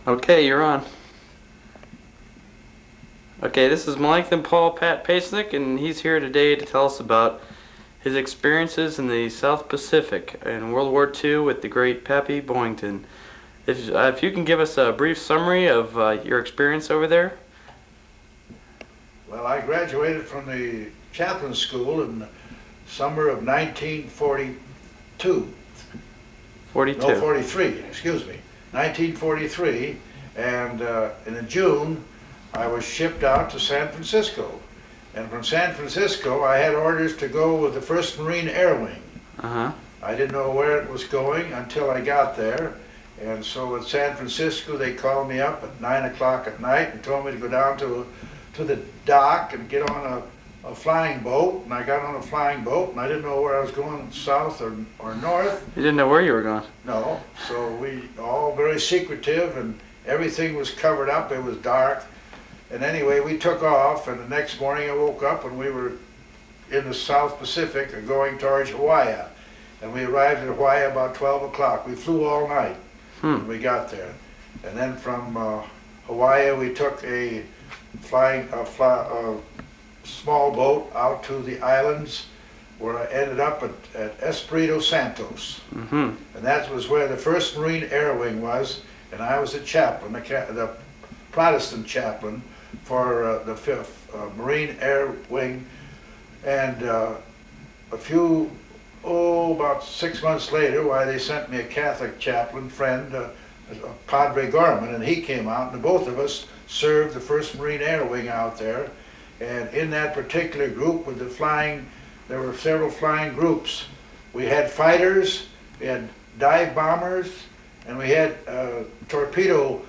Okay, you're on. Okay, this is Melanchton Paul Paetznick, and he's here today to tell us about his experiences in the South Pacific in World War II with the great Pappy Boyington. If you can give us a brief summary of your experience over there. Well, I graduated from the Chaplain School in the summer of 1942. 42. No, 43, excuse me. 1943, and in June I was shipped out to San Francisco. And from San Francisco I had orders to go with the 1st Marine Air Wing. Uh-huh. I didn't know where it was going until I got there. And so at San Francisco they called me up at 9 o'clock at night and told me to go down to the dock and get on a flying boat. And I got on a flying boat and I didn't know where I was going, south or north. You didn't know where you were going? No. So we all very secretive and everything was covered up. It was dark. And anyway, we took off, and the next morning I woke up and we were in the South Pacific going towards Hawaii. And we arrived at Hawaii about 12 o'clock. We flew all night when we got there. And then from Hawaii we took a small boat out to the islands, where I ended up at Espiritu Santo. Mm-hmm. And that was where the 1st Marine Air Wing was, and I was the chaplain, the Protestant chaplain for the 5th Marine Air Wing. And about 6 months later, they sent me a Catholic chaplain friend, Padre Gorman, and he came out, and both of us served the 1st Marine Air Wing out there. And in that particular group with the flying, there were several flying groups. We had fighters, we had dive bombers, and we had torpedo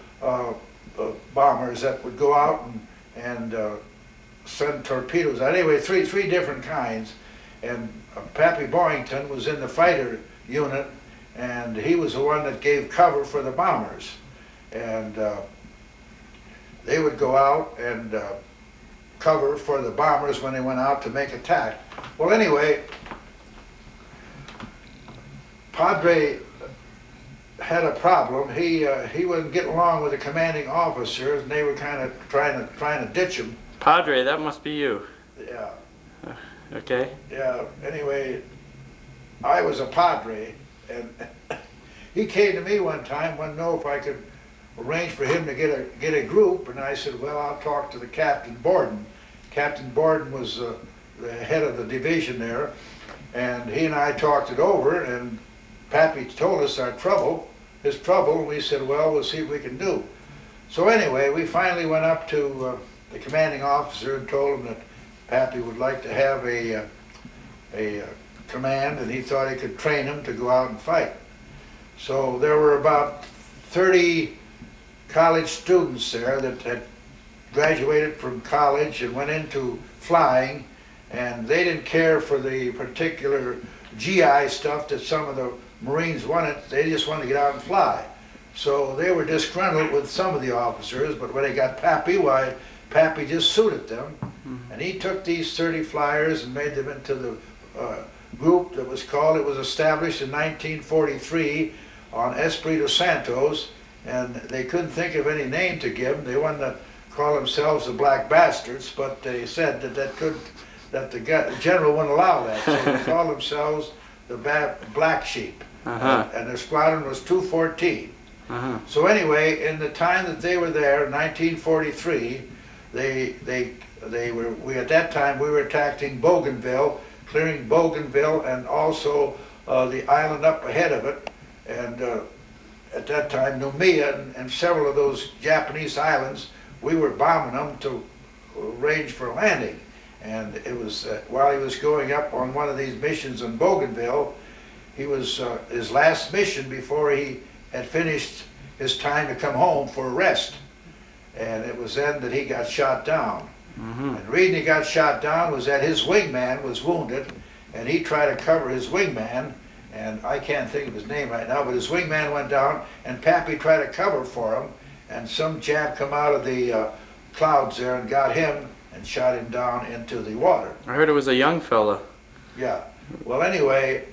bombers that would go out and send torpedoes. Anyway, three different kinds. And Pappy Boyington was in the fighter unit, and he was the one that gave cover for the bombers. And they would go out and cover for the bombers when they went out to make attack. Well, anyway, Padre had a problem. He wouldn't get along with the commanding officers, and they were kind of trying to ditch him. Padre, that must be you. Yeah. Okay. Yeah. Anyway, I was a padre, and he came to me one time, wanted to know if I could arrange for him to get a group, and I said, well, I'll talk to the Captain Borden. Captain Borden was the head of the division there, and he and I talked it over, and Pappy told us his trouble, and we said, well, we'll see what we can do. So anyway, we finally went up to the commanding officer and told him that Pappy would like to have a command, and he thought he could train him to go out and fight. So there were about 30 college students there that had graduated from college and went into flying, and they didn't care for the particular GI stuff that some of the Marines wanted. They just wanted to get out and fly. So they were disgruntled with some of the officers, but when they got Pappy, Pappy just suited them. And he took these 30 flyers and made them into the group that was established in 1943 on Espiritu Santo, and they couldn't think of any name to give them. They wanted to call themselves the Black Bastards, but they said that the general wouldn't allow that, so they called themselves the Black Sheep. And their squadron was 214. So anyway, in the time that they were there, in 1943, at that time we were attacking Bougainville, clearing Bougainville, and also the island up ahead of it. And at that time, Noumea and several of those Japanese islands, we were bombing them to arrange for landing. And it was while he was going up on one of these missions in Bougainville, he was his last mission before he had finished his time to come home for a rest. And it was then that he got shot down. And the reason he got shot down was that his wingman was wounded, and he tried to cover his wingman, and I can't think of his name right now, but his wingman went down, and Pappy tried to cover for him, and some Jap come out of the clouds there and got him and shot him down into the water. I heard it was a young fella. Yeah. Well, anyway,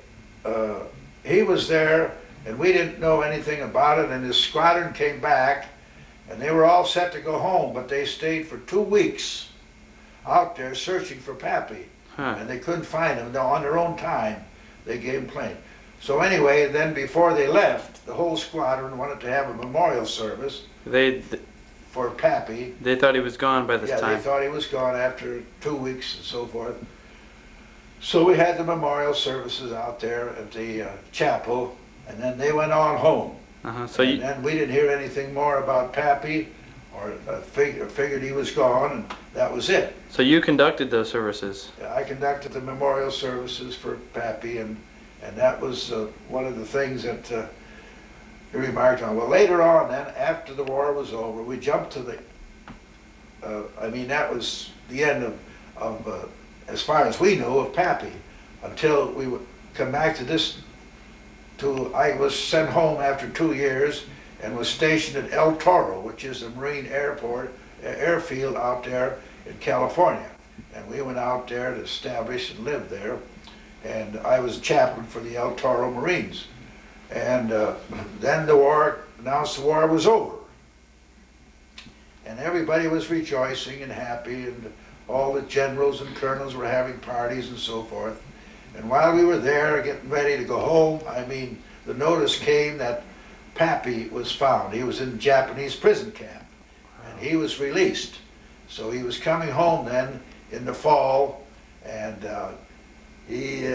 he was there, and we didn't know anything about it, and his squadron came back, And they were all set to go home, but they stayed for 2 weeks out there searching for Pappy. And they couldn't find him. On their own time, they gave him plane. So anyway, then before they left, the whole squadron wanted to have a memorial service for Pappy. They thought he was gone by this time. Yeah, they thought he was gone after 2 weeks and so forth. So we had the memorial services out there at the chapel, and then they went on home. And then we didn't hear anything more about Pappy, or figured he was gone, and that was it. So you conducted those services? I conducted the memorial services for Pappy, and that was one of the things that he remarked on. Well, later on then, after the war was over, we jumped to the, that was the end of as far as we knew, of Pappy, until we would come back to this, I was sent home after 2 years and was stationed at El Toro, which is a Marine airfield out there in California. And we went out there to establish and live there. And I was a chaplain for the El Toro Marines. And then the war, announced the war was over. And everybody was rejoicing and happy, and all the generals and colonels were having parties and so forth. And while we were there getting ready to go home, the notice came that Pappy was found. He was in a Japanese prison camp, and he was released. So he was coming home then in the fall, and he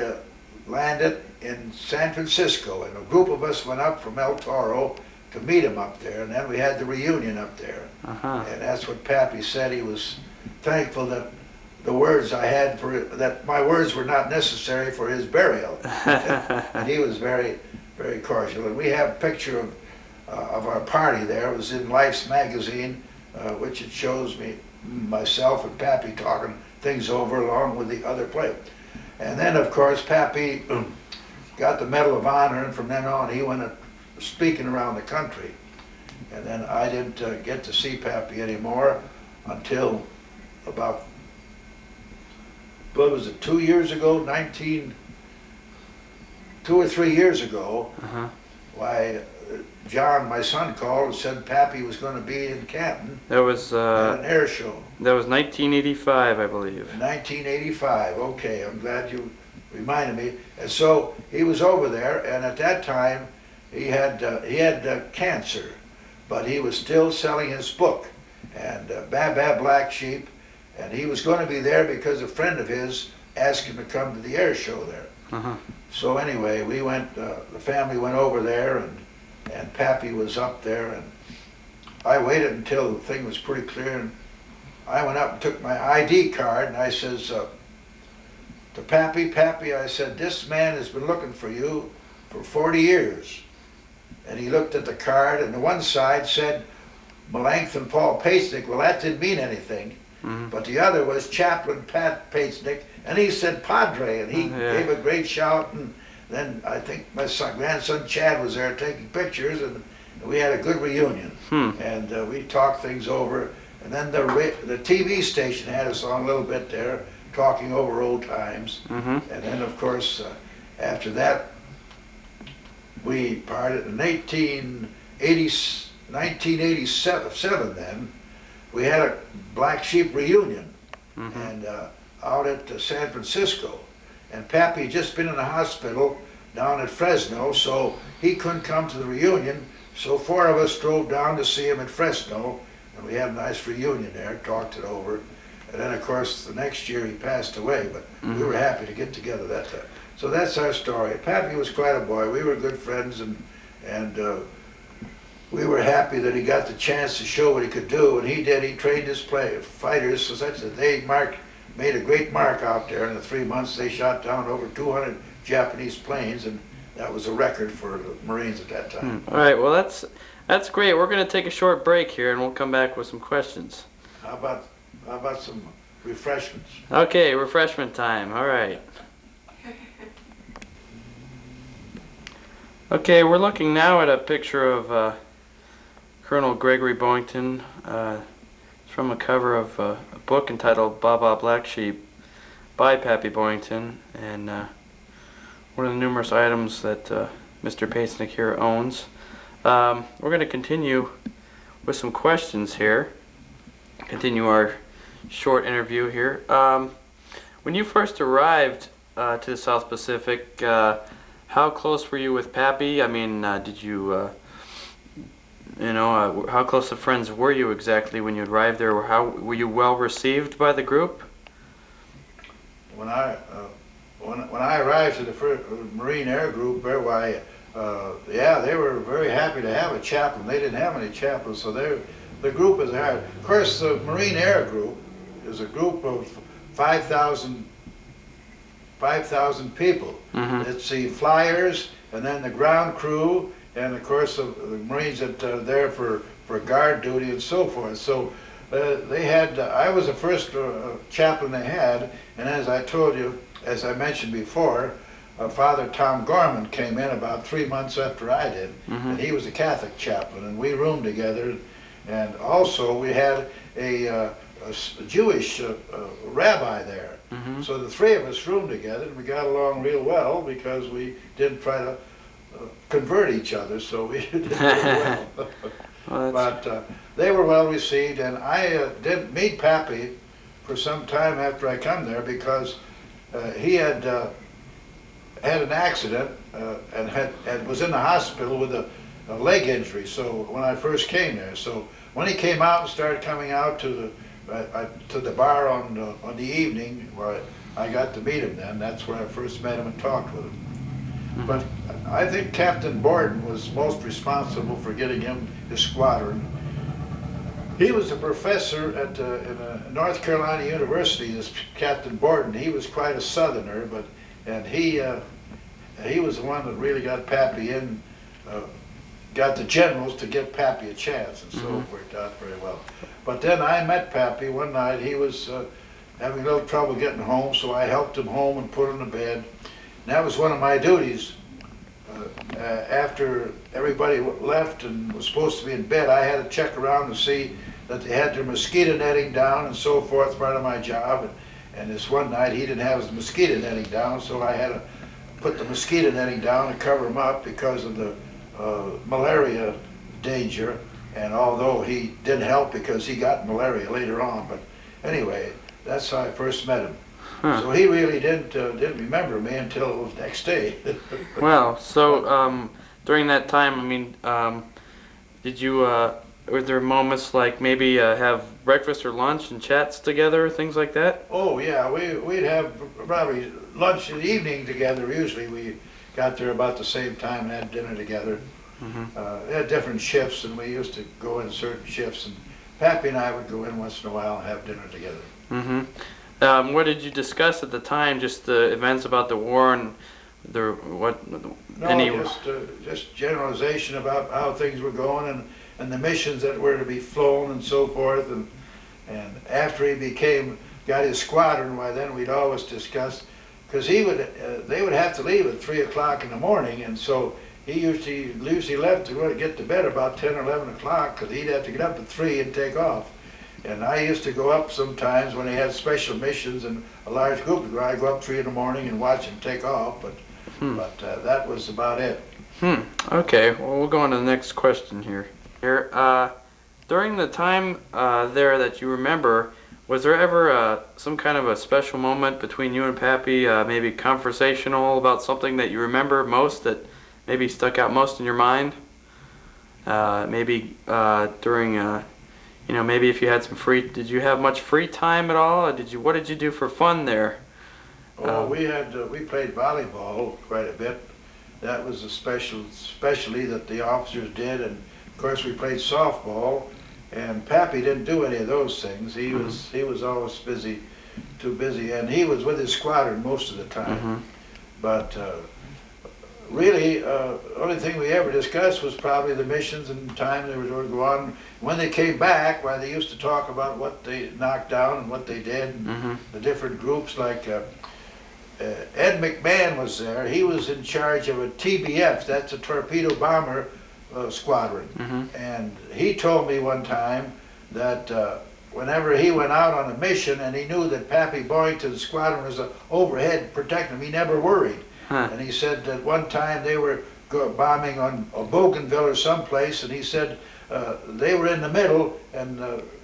landed in San Francisco, and a group of us went up from El Toro to meet him up there, and then we had the reunion up there. And that's what Pappy said. He was thankful that the words I had that my words were not necessary for his burial. And he was very, very cordial. And we have a picture of our party there. It was in Life's magazine, which it shows myself and Pappy talking things over along with the other players. And then, of course, Pappy got the Medal of Honor, and from then on he went speaking around the country. And then I didn't get to see Pappy anymore until about, what was it, 2 years ago, 2 or 3 years ago, why John, my son, called and said Pappy was going to be in Canton. That was at an air show. That was 1985, I believe. 1985. Okay, I'm glad you reminded me. And so he was over there, and at that time he had cancer, but he was still selling his book, and Black Sheep, and he was going to be there because a friend of his asked him to come to the air show there. So anyway, we went. The family went over there, and Pappy was up there, and I waited until the thing was pretty clear, and I went up and took my ID card, and I says to Pappy, I said, this man has been looking for you for 40 years. And he looked at the card, and the one side said Melanchton Paul Paetznick. Well, that didn't mean anything. But the other was Chaplain Paetznick, and he said Padre, and he gave a great shout. And then I think my grandson Chad was there taking pictures, and we had a good reunion. And we talked things over. And then the TV station had us on a little bit there, talking over old times. And then, of course, after that, we parted in 1987 then. We had a Black Sheep reunion and out at San Francisco. And Pappy had just been in the hospital down at Fresno, so he couldn't come to the reunion. So 4 of us drove down to see him at Fresno, and we had a nice reunion there, talked it over. And then, of course, the next year he passed away, but we were happy to get together that time. So that's our story. Pappy was quite a boy. We were good friends, and we were happy that he got the chance to show what he could do, and he did. He trained his fighters so such that they made a great mark out there. In the 3 months, they shot down over 200 Japanese planes, and that was a record for the Marines at that time. All right, well, that's great. We're going to take a short break here, and we'll come back with some questions. How about some refreshments? Okay, refreshment time. All right. Okay, we're looking now at a picture of Colonel Gregory Boyington. It's from a cover of a book entitled Black Sheep by Pappy Boyington, and one of the numerous items that Mr. Paetznick here owns. We're going to continue with some questions here. Continue our short interview here. When you first arrived to the South Pacific, how close were you with Pappy? I mean, did you, how close of friends were you exactly when you arrived there? Or how were you well received by the group? When I arrived to the first Marine Air Group, they were very happy to have a chaplain. They didn't have any chaplains, so the group was hard. Of course, the Marine Air Group is a group of 5,000 people. Mm-hmm. It's the flyers, and then the ground crew, and of course the Marines that are there for guard duty and so forth. So they had, I was the first chaplain they had, and as I told you, as I mentioned before, Father Tom Gorman came in about 3 months after I did, mm-hmm. and he was a Catholic chaplain, and we roomed together. And also we had a Jewish rabbi there. Mm-hmm. So the three of us roomed together, and we got along real well because we didn't try to convert each other, so we did very well. But they were well received, and I didn't meet Pappy for some time after I come there because he had had an accident and was in the hospital with a leg injury. So when I first came there, so when he came out and started coming out to the bar on the evening, where I got to meet him. Then that's where I first met him and talked with him. Mm-hmm. But I think Captain Borden was most responsible for getting him his squadron. He was a professor at North Carolina University. This Captain Borden, he was quite a Southerner, and he was the one that really got Pappy in. Got the generals to give Pappy a chance, and so mm-hmm. it worked out very well. But then I met Pappy one night. He was having a little trouble getting home, so I helped him home and put him to bed. And that was one of my duties. After everybody left and was supposed to be in bed, I had to check around to see that they had their mosquito netting down and so forth, part of my job. And this one night he didn't have his mosquito netting down, so I had to put the mosquito netting down and cover him up because of the malaria danger, and although he didn't help because he got malaria later on, but anyway, that's how I first met him. Huh. So he really didn't remember me until the next day. Well, so during that time, I mean, did you, were there moments like maybe have breakfast or lunch and chats together, things like that? Oh yeah, we'd have probably lunch in the evening together. Usually we got there about the same time and had dinner together. Mm-hmm. They had different shifts, and we used to go in certain shifts, and Pappy and I would go in once in a while and have dinner together. Mm-hmm. What did you discuss at the time? Just the events about the war and just generalization about how things were going and the missions that were to be flown and so forth. And after he got his squadron, why then we'd always discuss, because they would have to leave at 3 o'clock in the morning, and so he usually left to go to get to bed about 10 or 11 o'clock because he'd have to get up at 3 and take off. And I used to go up sometimes when he had special missions and a large group. I'd go up 3 in the morning and watch him take off, but that was about it. Okay, well, we'll go on to the next question here. During the time there that you remember, was there ever some kind of a special moment between you and Pappy, maybe conversational about something that you remember most that maybe stuck out most in your mind? Maybe during, maybe if you had some did you have much free time at all? Or what did you do for fun there? Oh, we played volleyball quite a bit. That was a specialty that the officers did, and of course we played softball. And Pappy didn't do any of those things. He was always too busy, and he was with his squadron most of the time. Mm-hmm. But really, the only thing we ever discussed was probably the missions and the time they were going to go on. When they came back, they used to talk about what they knocked down and what they did, and mm-hmm. the different groups. Like Ed McMahon was there. He was in charge of a TBF, that's a torpedo bomber squadron. Mm-hmm. And he told me one time that whenever he went out on a mission and he knew that Pappy Boyington's squadron was overhead protecting him, he never worried. Huh. And he said that one time they were bombing on Bougainville or someplace, and he said they were in the middle, and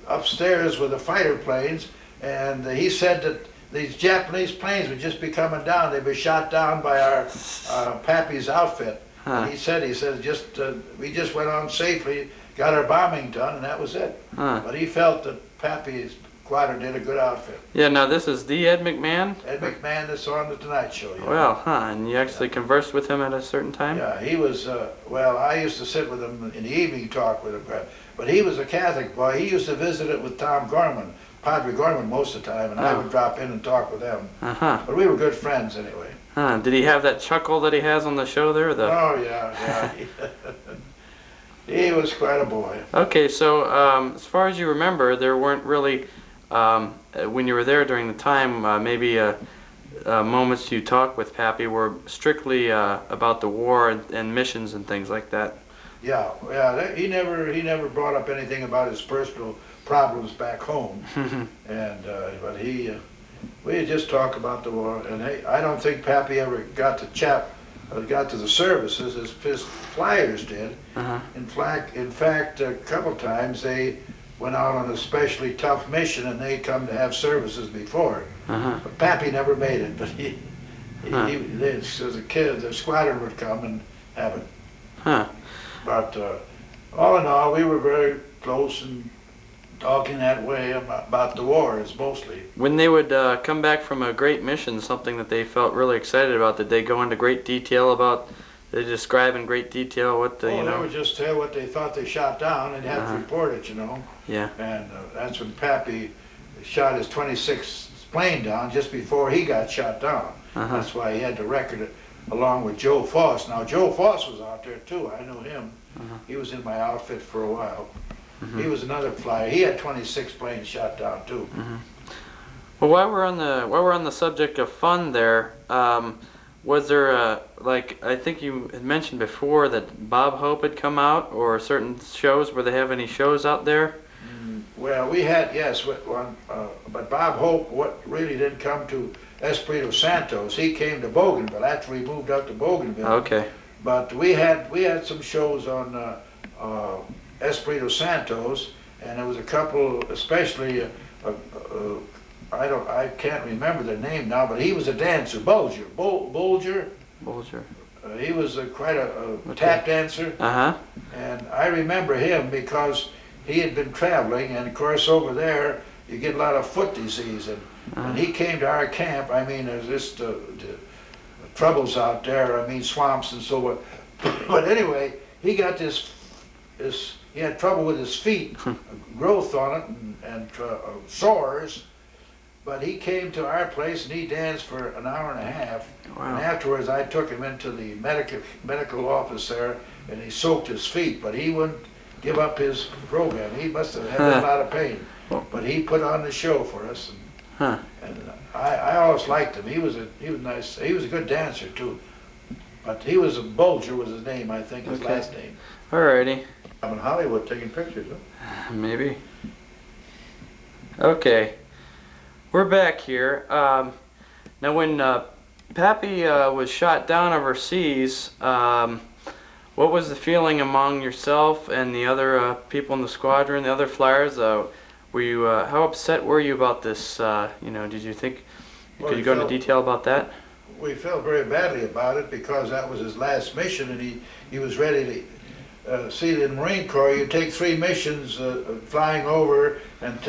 upstairs were the fighter planes, and he said that these Japanese planes would just be coming down. They'd be shot down by our Pappy's outfit. Huh. And he said we just went on safely, got our bombing done, and that was it. Huh. But he felt that Pappy's Squadron did a good outfit. Yeah, now this is the Ed McMahon? Ed McMahon that's on the Tonight Show. Yeah. Well, huh, and you actually conversed with him at a certain time? Yeah, he was, well, I used to sit with him in the evening, talk with him, but he was a Catholic boy. He used to visit it with Tom Gorman, Padre Gorman most of the time, and I would drop in and talk with them. Uh-huh. But we were good friends anyway. Huh. Did he have that chuckle that he has on the show there? Oh, yeah. He was quite a boy. Okay, so as far as you remember, there weren't really, when you were there during the time, maybe moments you talked with Pappy were strictly about the war and missions and things like that. Yeah. He never brought up anything about his personal problems back home, and but we just talk about the war. And I don't think Pappy ever got to the services as his flyers did. Uh-huh. In fact, a couple times they went out on a especially tough mission, and they come to have services before. Uh-huh. But Pappy never made it. But as a kid, the squadron would come and have it. Huh. But all in all, we were very close and talking that way about the wars mostly. When they would come back from a great mission, something that they felt really excited about, did they go into great detail about? They describe in great detail what the They would just tell what they thought they shot down, and have to report it, Yeah. And that's when Pappy shot his 26th plane down just before he got shot down. That's why he had to record it along with Joe Foss. Now Joe Foss was out there too. I knew him. He was in my outfit for a while. He was another flyer. He had 26 planes shot down too. Well, while we're on the subject of fun, there was there like I think you had mentioned before that Bob Hope had come out, or certain shows. Were they have any shows out there? Well, we had, yes, one, but Bob Hope really didn't come to Espiritu Santos. He came to Bougainville after we moved up to Bougainville. Okay. But we had some shows on Espiritu Santos, and there was a couple, especially I can't remember their name now, but he was a dancer, Bulger. He was quite a tap dancer. And I remember him because he had been traveling, and of course over there you get a lot of foot disease, and he came to our camp. I mean, there's just the troubles out there. I mean, swamps and so on. But anyway, he got he had trouble with his feet, growth on it, and sores. But he came to our place and he danced for an hour and a half. Wow. And afterwards I took him into the medical office there, and he soaked his feet, but he wouldn't give up his program. He must have had a lot of pain. But he put on the show for us. And I always liked him. He was nice. He was a good dancer too. But he was Bulger was his name, I think, his last name. Alrighty. I'm in Hollywood taking pictures, huh? Maybe. Okay. We're back here. Now when Pappy was shot down overseas, what was the feeling among yourself and the other people in the squadron, the other flyers? Were you, how upset were you about this? Did you think, could you go into detail about that? We felt very badly about it because that was his last mission, and he was ready to see, in the Marine Corps you take 3 missions flying over and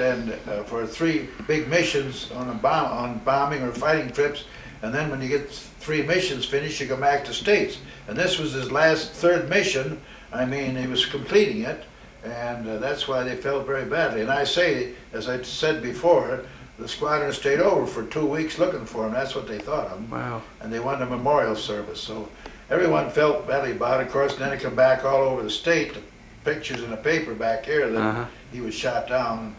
for 3 big missions on bombing or fighting trips, and then when you get 3 missions finished you go back to States. And this was his last 3rd mission. I mean, he was completing it, and that's why they felt very badly. And I say, as I said before, the squadron stayed over for 2 weeks looking for him. That's what they thought of him. Wow. And they wanted a memorial service. So everyone felt badly about it. Of course, and then it come back all over the state, the pictures in the paper back here that he was shot down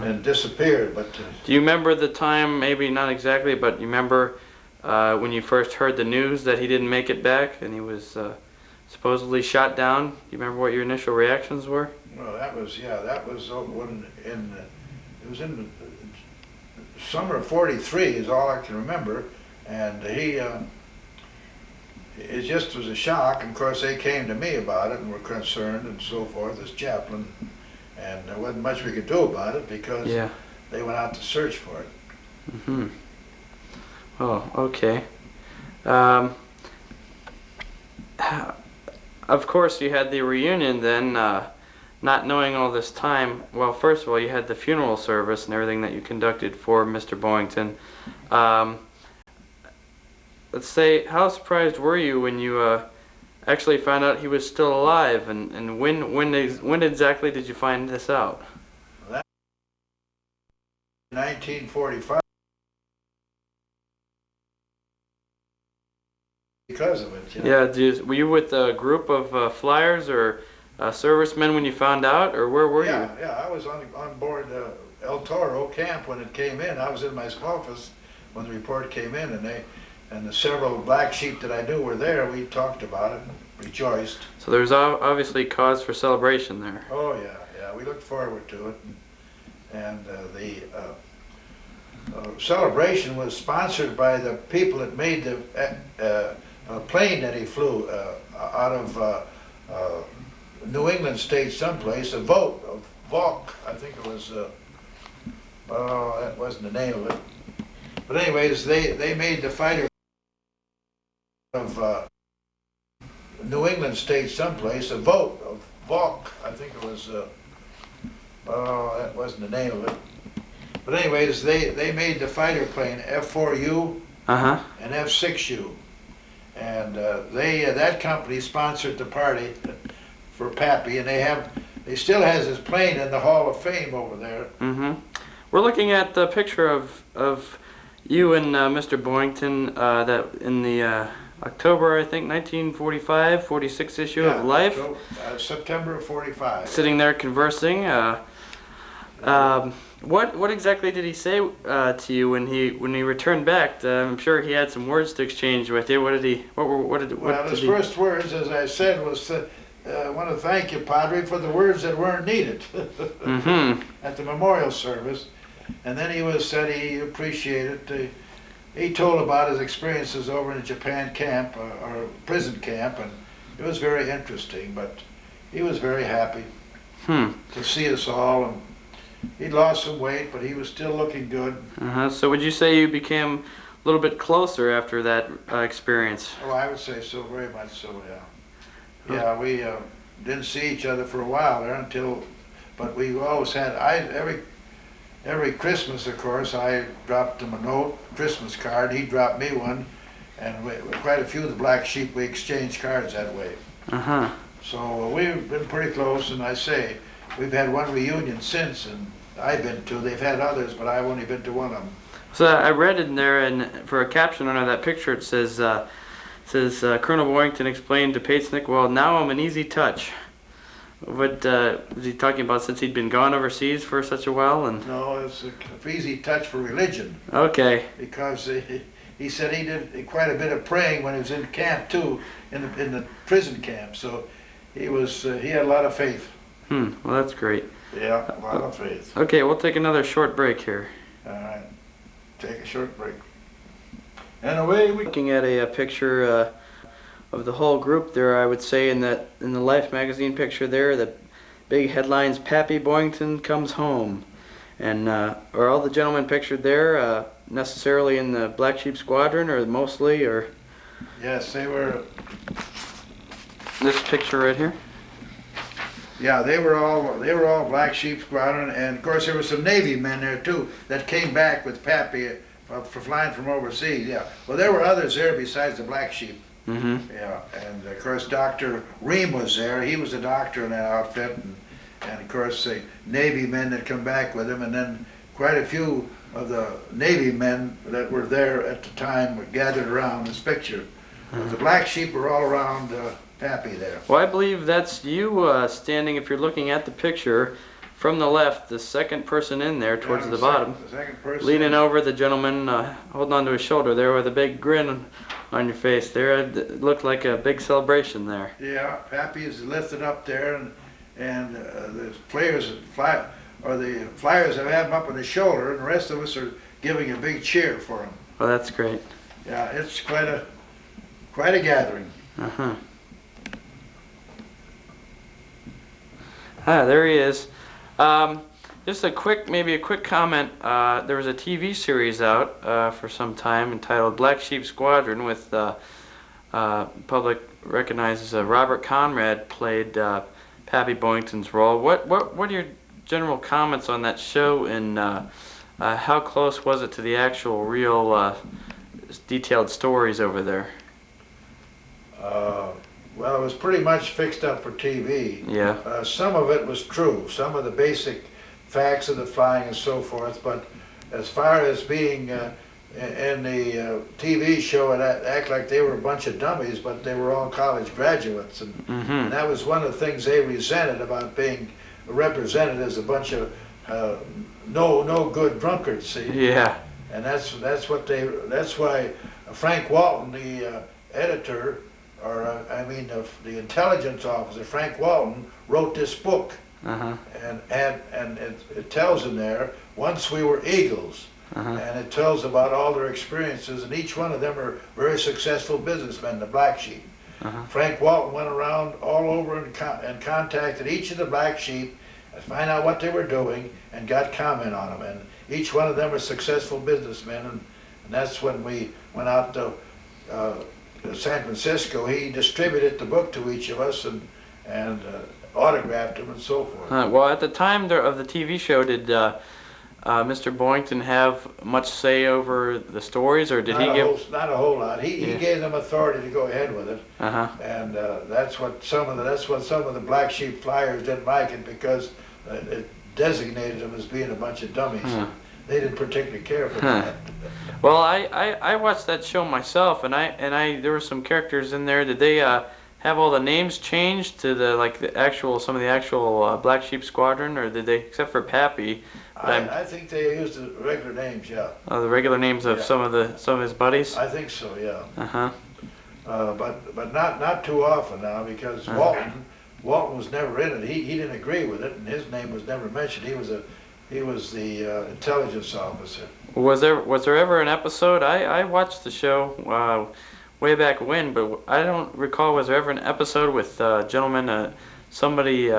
and disappeared. But do you remember the time, maybe not exactly, but you remember when you first heard the news that he didn't make it back and he was supposedly shot down? Do you remember what your initial reactions were? Well, that was when it was in the summer of '43 is all I can remember, and it just was a shock. And of course, they came to me about it and were concerned and so forth as chaplain. And there wasn't much we could do about it because they went out to search for it. Mm-hmm. Oh, okay. Of course, you had the reunion then, not knowing all this time. Well, first of all, you had the funeral service and everything that you conducted for Mr. Boyington. Let's say, how surprised were you when you actually found out he was still alive, and when exactly did you find this out? Well, that 1945. Because of it, you know? Yeah, were you with a group of flyers or servicemen when you found out, or where were you? Yeah, I was on board El Toro camp when it came in. I was in my office when the report came in, and the several black sheep that I knew were there. We talked about it and rejoiced. So there's obviously cause for celebration there. Oh yeah, we looked forward to it, and the celebration was sponsored by the people that made the plane that he flew out of New England state someplace, a Volk, I think it was, oh, that wasn't the name of it. But anyways, they made the fighter of New England state someplace, a Volk, I think it was, oh, that wasn't the name of it. But anyways, they made the fighter plane F-4U and F-6U. And that company sponsored the party for Pappy, and they still has his plane in the Hall of Fame over there. Mm-hmm. We're looking at the picture of you and Mr. Boyington that in the October, I think, 1945, 46 issue of Life. September of 45. Sitting there conversing. What exactly did he say to you when he returned back? I'm sure he had some words to exchange with you. What did he? Well, his first words, as I said, was, "I want to thank you, Padre, for the words that weren't needed." At the memorial service, and then said he appreciated. He told about his experiences over in the Japan camp or prison camp, and it was very interesting. But he was very happy to see us all. And he'd lost some weight, but he was still looking good. So would you say you became a little bit closer after that experience? Oh, I would say so, very much so, yeah. Yeah, we didn't see each other for a while there but we always had, every Christmas, of course, I dropped him a note, Christmas card, he dropped me one, and quite a few of the black sheep, we exchanged cards that way. So we've been pretty close, and I say, we've had one reunion since, and I've been to. They've had others, but I've only been to one of them. So I read in there, and for a caption under that picture, it says, Colonel Boyington explained to Paetznick, "Well, now I'm an easy touch." What was he talking about, since he'd been gone overseas for such a while? And no, it's an easy touch for religion. Okay. Because he said he did quite a bit of praying when he was in camp too, in the prison camp. So he had a lot of faith. Well, that's great. Yeah, a lot of faith. Okay, we'll take another short break here. All right, take a short break. And away we... Looking at a picture of the whole group there, I would say in the Life magazine picture there, the big headlines, "Pappy Boyington comes home." And are all the gentlemen pictured there necessarily in the Black Sheep Squadron, or mostly, or? Yes, they were. This picture right here? Yeah, they were all Black Sheep Squadron, and of course there were some Navy men there too that came back with Pappy for flying from overseas. Yeah, well, there were others there besides the Black Sheep. Yeah, and of course Dr. Ream was there. He was a doctor in that outfit, and of course the Navy men that come back with him, and then quite a few of the Navy men that were there at the time were gathered around this picture. The Black Sheep were all around Pappy there. Well, I believe that's you standing, if you're looking at the picture, from the left, the second person in there towards the bottom. The second person. Leaning over the gentleman, holding onto his shoulder there with a big grin on your face there. It looked like a big celebration there. Yeah, Pappy is lifted up there, and the flyers have had him up on his shoulder, and the rest of us are giving a big cheer for him. Well, that's great. Yeah, it's quite quite a gathering. Uh-huh. Ah, there he is. Just maybe a quick comment. There was a TV series out for some time entitled Black Sheep Squadron with public recognizes Robert Conrad played Pappy Boyington's role. What are your general comments on that show, and how close was it to the actual real detailed stories over there? Well, it was pretty much fixed up for TV. Yeah. Some of it was true, some of the basic facts of the flying and so forth, but as far as being in the TV show, it act like they were a bunch of dummies, but they were all college graduates, and, and that was one of the things they resented about being represented as a bunch of no good drunkards. See? Yeah. And that's why Frank Walton, the editor, or the intelligence officer, Frank Walton, wrote this book. And it tells in there, once we were eagles, and it tells about all their experiences, and each one of them are very successful businessmen, the Black Sheep. Frank Walton went around all over and contacted each of the Black Sheep and find out what they were doing and got comment on them, and each one of them are successful businessmen, and that's when we went out to San Francisco. He distributed the book to each of us and autographed them and so forth. Well, at the time of the TV show, did Mr. Boyington have much say over the stories, or did he give? Not a whole lot. He gave them authority to go ahead with it, and that's what some of the Black Sheep flyers didn't like it, because it designated them as being a bunch of dummies. They didn't particularly care for that. Well, I watched that show myself, and there were some characters in there. Did they have all the names changed to some of the actual Black Sheep Squadron, or did they, except for Pappy? I think they used the regular names, yeah. The regular names of some of his buddies. I think so, yeah. But not too often now, because Walton was never in it. He didn't agree with it, and his name was never mentioned. He was the intelligence officer. Was there ever an episode? I watched the show way back when, but I don't recall. Was there ever an episode with somebody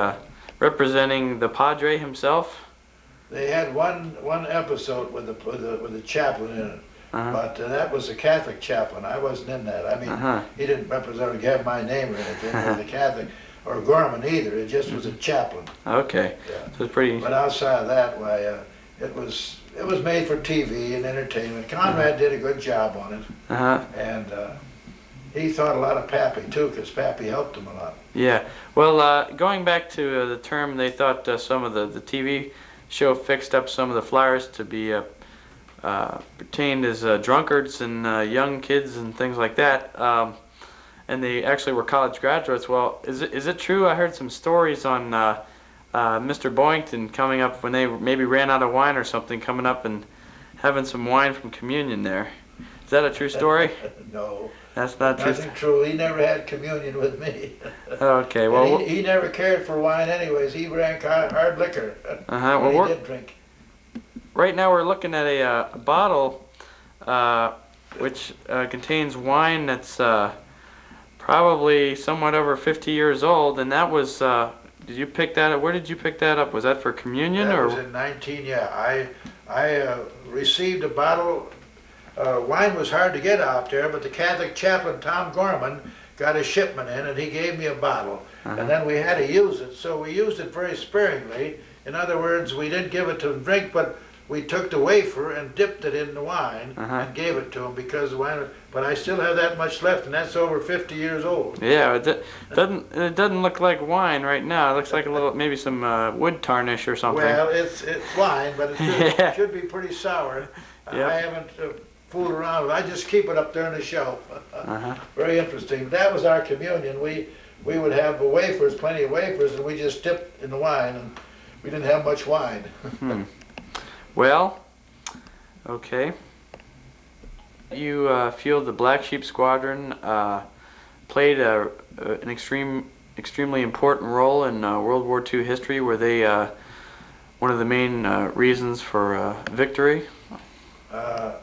representing the Padre himself? They had one episode with the chaplain in it, but that was a Catholic chaplain. I wasn't in that. I mean, he didn't represent or have my name or anything, or the Catholic, or Gorman either. It just was a chaplain. Okay. Yeah. So it's pretty. But outside of that, why, it was made for TV and entertainment. Conrad did a good job on it, and he thought a lot of Pappy too, because Pappy helped him a lot. Yeah. Well, going back to the term, they thought some of the TV show fixed up some of the flyers to be pertained as drunkards and young kids and things like that, and they actually were college graduates. Well, is it true? I heard some stories on Mr. Boyington coming up when they maybe ran out of wine or something, coming up and having some wine from communion there. Is that a true story? No. That's not true. Nothing true. He never had communion with me. Okay, well, he never cared for wine anyways. He drank hard liquor. Well, he did drink. Right now we're looking at a bottle which contains wine that's probably somewhat over 50 years old, and that was. Did you pick that up? Where did you pick that up? Was that for communion? That was in 19. Yeah, I received a bottle. Wine was hard to get out there, but the Catholic chaplain, Tom Gorman, got a shipment in, and he gave me a bottle. And then we had to use it, so we used it very sparingly. In other words, we didn't give it to him drink, but we took the wafer and dipped it in the wine and gave it to him, because the wine. But I still have that much left, and that's over 50 years old. Yeah, it doesn't look like wine right now. It looks like maybe some wood tarnish or something. Well, it's wine, but it should be pretty sour. Yep. I haven't fooled around with it. I just keep it up there on the shelf. Very interesting. That was our communion. We would have wafers, plenty of wafers, and we just dipped in the wine, and we didn't have much wine. Well, okay. You feel the Black Sheep Squadron played an extremely important role in World War II history. Were they one of the main reasons for victory?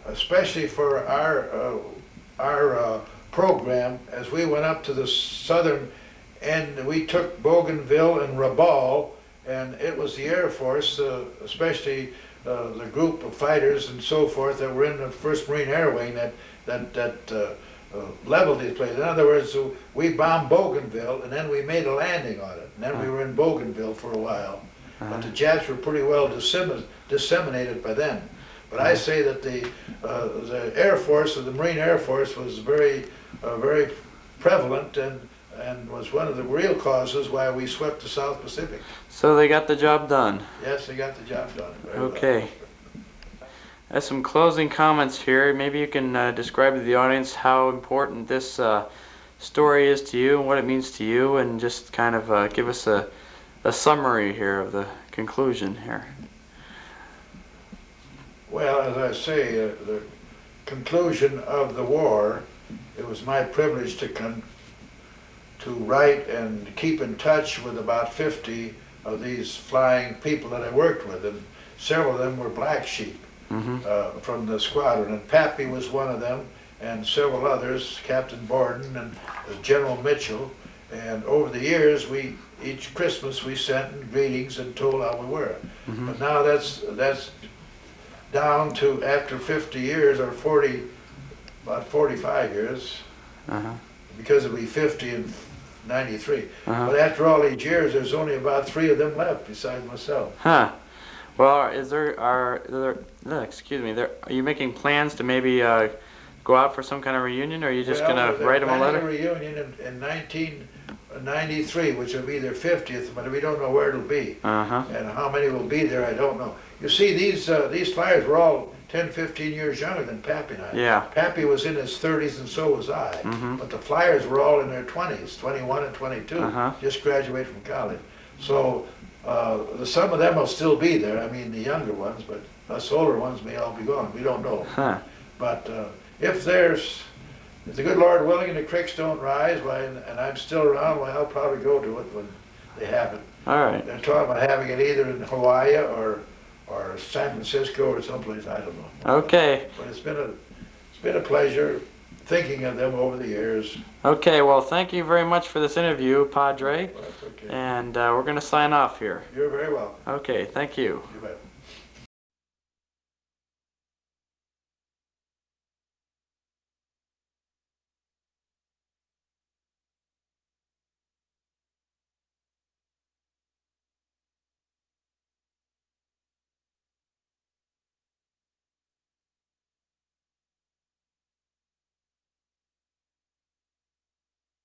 Especially for our program as we went up to the southern end. We took Bougainville and Rabaul, and it was the Air Force, especially the group of fighters and so forth that were in the 1st Marine Air Wing that leveled these places. In other words, we bombed Bougainville, and then we made a landing on it, and then we were in Bougainville for a while. But the Japs were pretty well disseminated by then. But I say that the Air Force, or the Marine Air Force, was very prevalent and was one of the real causes why we swept the South Pacific. So they got the job done. Yes, they got the job done. Very Okay. well. As some closing comments here, maybe you can describe to the audience how important this story is to you and what it means to you, and just kind of give us a summary here of the conclusion here. Well, as I say, the conclusion of the war, it was my privilege to write and keep in touch with about 50 of these flying people that I worked with, and several of them were Black Sheep from the squadron, and Pappy was one of them, and several others, Captain Borden and General Mitchell. And over the years, each Christmas we sent greetings and told how we were. But now that's down to, after 50 years or 40, about 45 years, because it'll be 50 in 93. But after all these years, there's only about 3 of them left besides myself. Huh. Well, excuse me, are you making plans to maybe go out for some kind of reunion, or are you just going to write them a letter? A reunion in 1993, which will be their 50th, but we don't know where it'll be. And how many will be there, I don't know. You see, these flyers were all 10, 15 years younger than Pappy and I. Yeah. Pappy was in his 30s and so was I. But the flyers were all in their 20s, 21 and 22, just graduated from college. So some of them will still be there, I mean the younger ones, but us older ones may all be gone, we don't know. But if the good Lord willing and the creeks don't rise, why, and I'm still around, well, I'll probably go to it when they have it. All right. They're talking about having it either in Hawaii or San Francisco or someplace, I don't know. Okay. But it's been a pleasure thinking of them over the years. Okay, well, thank you very much for this interview, Padre. Well, that's okay. And we're going to sign off here. You're very welcome. Okay, thank you. You bet.